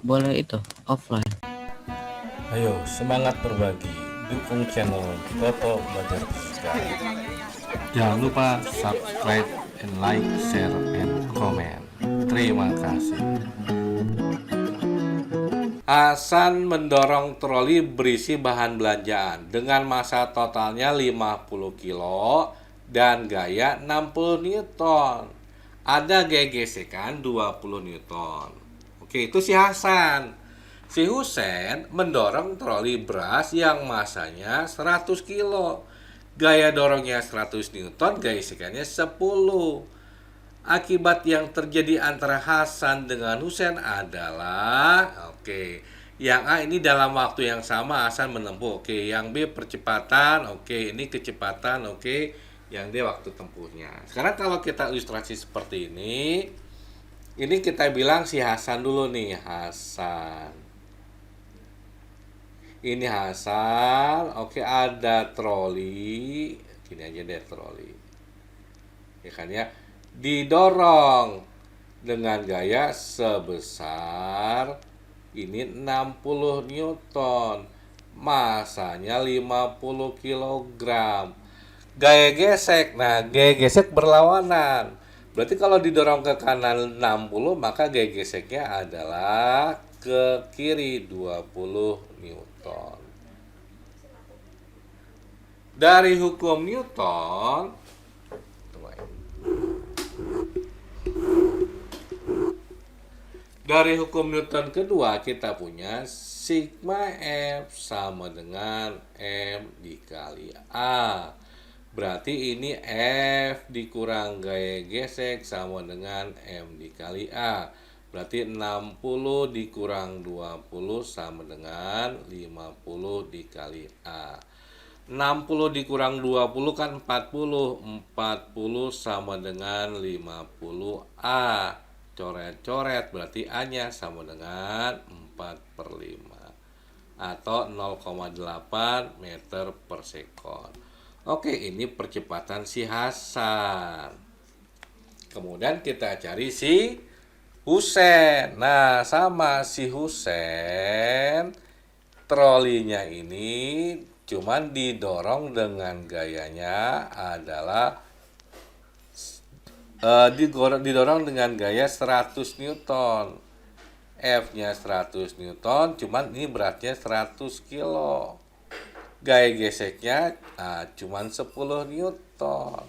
boleh itu offline. Ayo semangat berbagi, dukung channel Toto Belajar Fisika. Jangan lupa subscribe and like, share, and comment. Terima kasih. Hasan mendorong troli berisi bahan belanjaan dengan massa totalnya 50 kilo dan gaya 60 Newton. Ada gaya gesekan 20 Newton. Oke, itu si Hasan. Si Husen mendorong troli beras yang massanya 100 kilo. Gaya dorongnya 100 Newton, gaya gesekannya 10. Akibat yang terjadi antara Hasan dengan Husen adalah yang A ini dalam waktu yang sama Hasan menempuh. Yang B percepatan. Ini kecepatan. Yang D waktu tempuhnya. Sekarang kalau kita ilustrasi seperti ini kita bilang si Hasan dulu nih, Hasan. Ini Hasan. Ada troli. Gini aja deh, troli. Ya kan ya? Didorong dengan gaya sebesar ini 60 Newton, massanya 50 kilogram. Gaya gesek, nah gaya gesek berlawanan. Berarti kalau didorong ke kanan 60, maka gaya geseknya adalah ke kiri 20 Newton. Dari hukum Newton, dari hukum Newton kedua kita punya sigma F sama dengan M dikali A. Berarti ini F dikurang gaya gesek sama dengan M dikali A. Berarti 60 dikurang 20 sama dengan 50 dikali A. 60 dikurang 20 kan 40. 40 sama dengan 50A. Coret-coret berarti A-nya sama dengan 4/5 atau 0,8 meter per sekon. Ini percepatan si Hasan. Kemudian kita cari si Husen. Nah, sama si Husen, trolinya ini cuman didorong dengan gayanya adalah didorong dengan gaya 100 Newton. F-nya 100 Newton, cuman ini beratnya 100 kilo. Gaya geseknya cuman 10 Newton.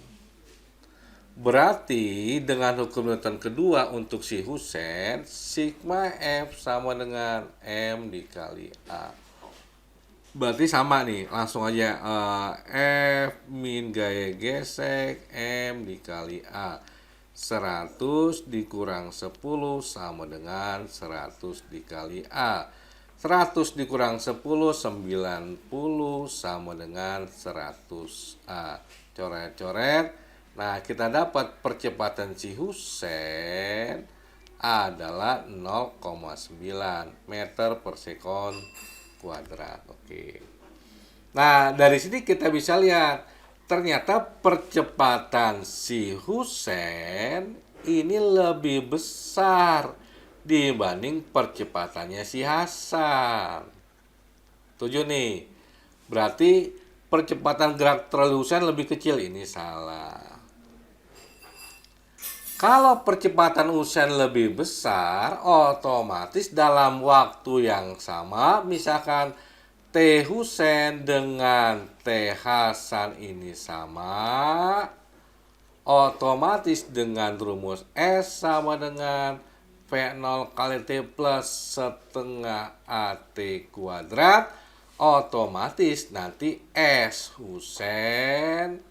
Berarti dengan hukum Newton kedua untuk si Husen, sigma F sama dengan M dikali A. Berarti sama nih, langsung aja F min gaya gesek M dikali A. 100 dikurang 10 sama dengan 100 dikali A. 100 dikurang 10, 90 sama dengan 100 A. Coret-coret. Nah, kita dapat percepatan si Husen adalah 0,9 meter per sekon kuadrat. Nah, dari sini kita bisa lihat ternyata percepatan si Husen ini lebih besar dibanding percepatannya si Hasan. Tujuh nih. Berarti percepatan gerak troli Husen lebih kecil. Ini salah. Kalau percepatan Husen lebih besar, otomatis dalam waktu yang sama, misalkan T Husen dengan T Hasan ini sama, otomatis dengan rumus S sama dengan V0 kali T plus setengah AT kuadrat, otomatis nanti S Husen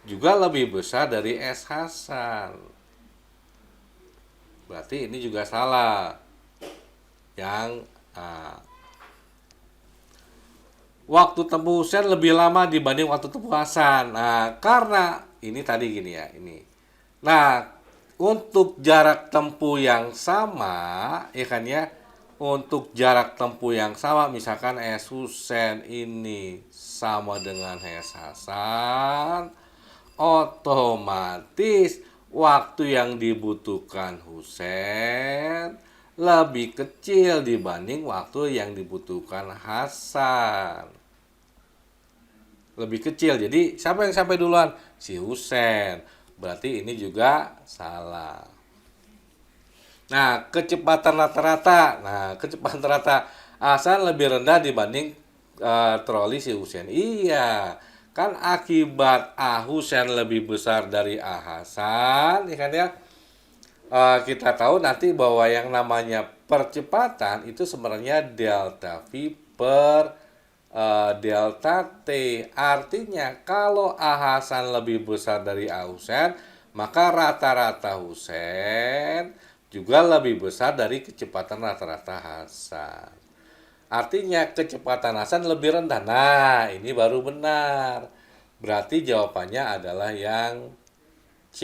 juga lebih besar dari S Hasan. Berarti ini juga salah. Yang waktu tempuh Husen lebih lama dibanding waktu tempuh Hasan. Nah, karena ini tadi gini ya, ini. Nah, untuk jarak tempuh yang sama, ya kan ya, untuk jarak tempuh yang sama, misalkan S Husen ini sama dengan S Hasan, otomatis waktu yang dibutuhkan Husen lebih kecil dibanding waktu yang dibutuhkan Hasan. Lebih kecil. Jadi siapa yang sampai duluan? Si Husein. Berarti ini juga salah. Nah, kecepatan rata-rata. Kecepatan rata Hasan lebih rendah dibanding troli si Husein. Iya, kan akibat A Husein lebih besar dari A Hasan, ya kan ya? Kita tahu nanti bahwa yang namanya percepatan itu sebenarnya delta V per delta T. Artinya kalau A Hasan lebih besar dari A Husein, maka rata-rata Husein juga lebih besar dari kecepatan rata-rata Hasan. Artinya kecepatan Hasan lebih rendah. Nah, ini baru benar. Berarti jawabannya adalah yang C.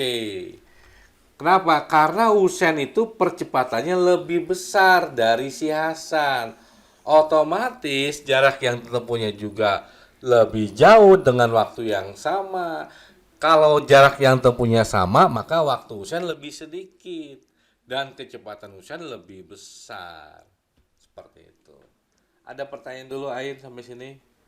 Kenapa? Karena Husein itu percepatannya lebih besar dari si Hasan. Otomatis jarak yang ditempuhnya juga lebih jauh dengan waktu yang sama. Kalau jarak yang tempuhnya sama, maka waktu Husein lebih sedikit dan kecepatan Husein lebih besar. Seperti itu. Ada pertanyaan dulu Ain sampai sini?